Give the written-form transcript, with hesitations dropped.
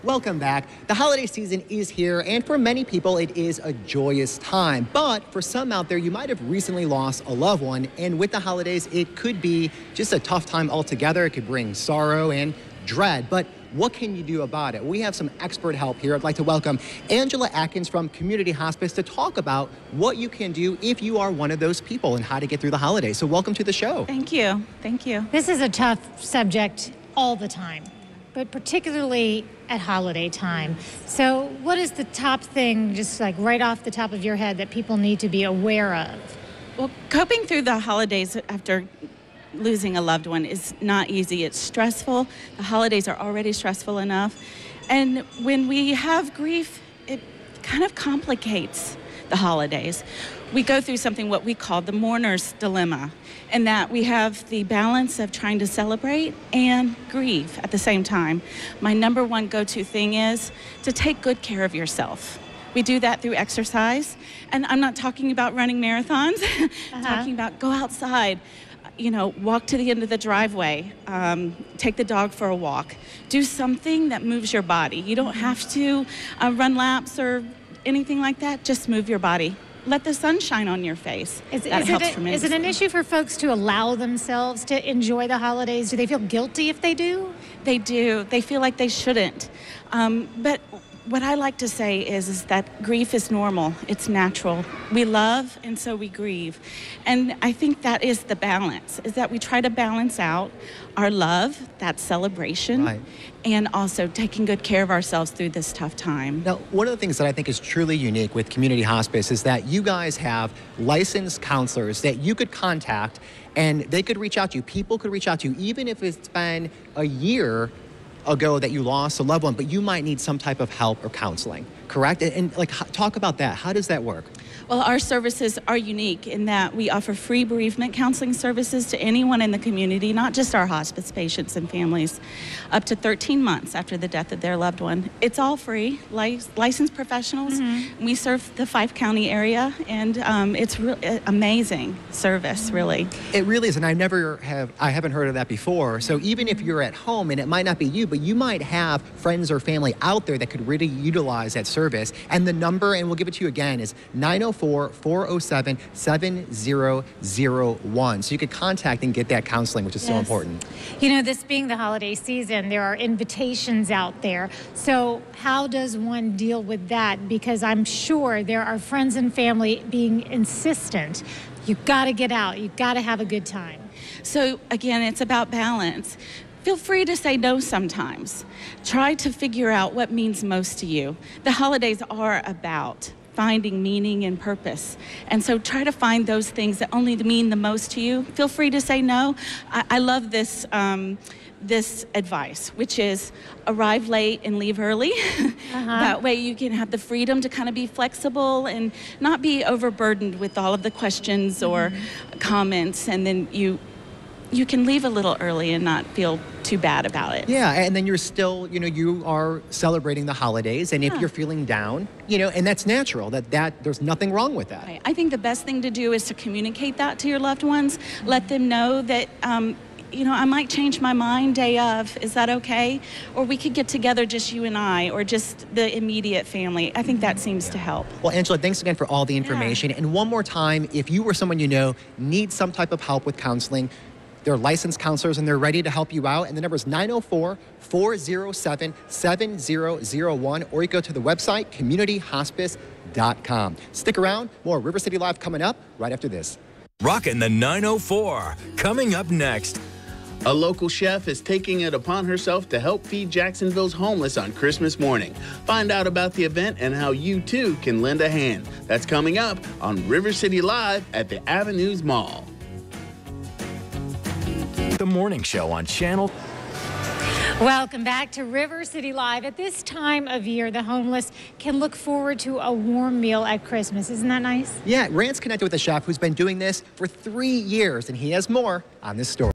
Welcome back. The holiday season is here, and for many people, it is a joyous time. But for some out there, you might have recently lost a loved one, and with the holidays, it could be just a tough time altogether. It could bring sorrow and dread. But what can you do about it? We have some expert help here. I'd like to welcome Angela Atkins from Community Hospice to talk about what you can do if you are one of those people and how to get through the holidays. So welcome to the show. Thank you. Thank you. This is a tough subject all the time, but particularly at holiday time. So what is the top thing, just like right off the top of your head, that people need to be aware of? Well, coping through the holidays after losing a loved one is not easy. It's stressful. The holidays are already stressful enough. And when we have grief, it kind of complicates the holidays. We go through something what we call the mourner's dilemma, in that we have the balance of trying to celebrate and grieve at the same time. My number one go-to thing is to take good care of yourself. We do that through exercise, and I'm not talking about running marathons. I'm talking about go outside, walk to the end of the driveway, take the dog for a walk. Do something that moves your body. You don't have to run laps or anything like that. Just move your body. Let the sun shine on your face. That helps tremendously. Is it an issue for folks to allow themselves to enjoy the holidays? Do they feel guilty if they do? They do. They feel like they shouldn't. But what I like to say is that grief is normal. It's natural. We love, and so we grieve. And I think that is the balance, is that we try to balance out our love, that celebration, right, and also taking good care of ourselves through this tough time. Now, one of the things that I think is truly unique with Community Hospice is that you guys have licensed counselors that you could contact, and they could reach out to you. People could reach out to you, even if it's been a year ago that you lost a loved one, but you might need some type of help or counseling, correct? And talk about that. How does that work? Well, our services are unique in that we offer free bereavement counseling services to anyone in the community, not just our hospice patients and families, up to 13 months after the death of their loved one. It's all free, licensed professionals. Mm-hmm. We serve the 5-county area, and it's amazing service, really. It really is, and I haven't heard of that before. So even if you're at home, and it might not be you, but you might have friends or family out there that could really utilize that service. And the number, and we'll give it to you again, is 904-407-7001. So you could contact and get that counseling, which is so important. This being the holiday season, there are invitations out there. So how does one deal with that? Because I'm sure there are friends and family being insistent. You've got to get out. You've got to have a good time. So again, it's about balance. Feel free to say no sometimes. Try to figure out what means most to you. The holidays are about finding meaning and purpose. And so try to find those things that only mean the most to you. Feel free to say no. I love this this advice, which is arrive late and leave early. That way you can have the freedom to kind of be flexible and not be overburdened with all of the questions or comments, and then you can leave a little early and not feel too bad about it. Yeah, and then you're still, you are celebrating the holidays, and if you're feeling down, and that's natural, that there's nothing wrong with that. Right. I think the best thing to do is to communicate that to your loved ones. Let them know that, I might change my mind day of. Is that okay? Or we could get together, just you and I, or just the immediate family. I think that seems to help. Well, Angela, thanks again for all the information. Yeah. And one more time, if you or someone needs some type of help with counseling, they're licensed counselors, and they're ready to help you out. And the number is 904-407-7001, or you go to the website, communityhospice.com. Stick around. More River City Live coming up right after this. Rockin' the 904, coming up next. A local chef is taking it upon herself to help feed Jacksonville's homeless on Christmas morning. Find out about the event and how you, too, can lend a hand. That's coming up on River City Live at the Avenues Mall. The Morning Show on Channel. Welcome back to River City Live. At this time of year, the homeless can look forward to a warm meal at Christmas. Isn't that nice? Yeah, Rand's connected with a chef who's been doing this for 3 years, and he has more on this story.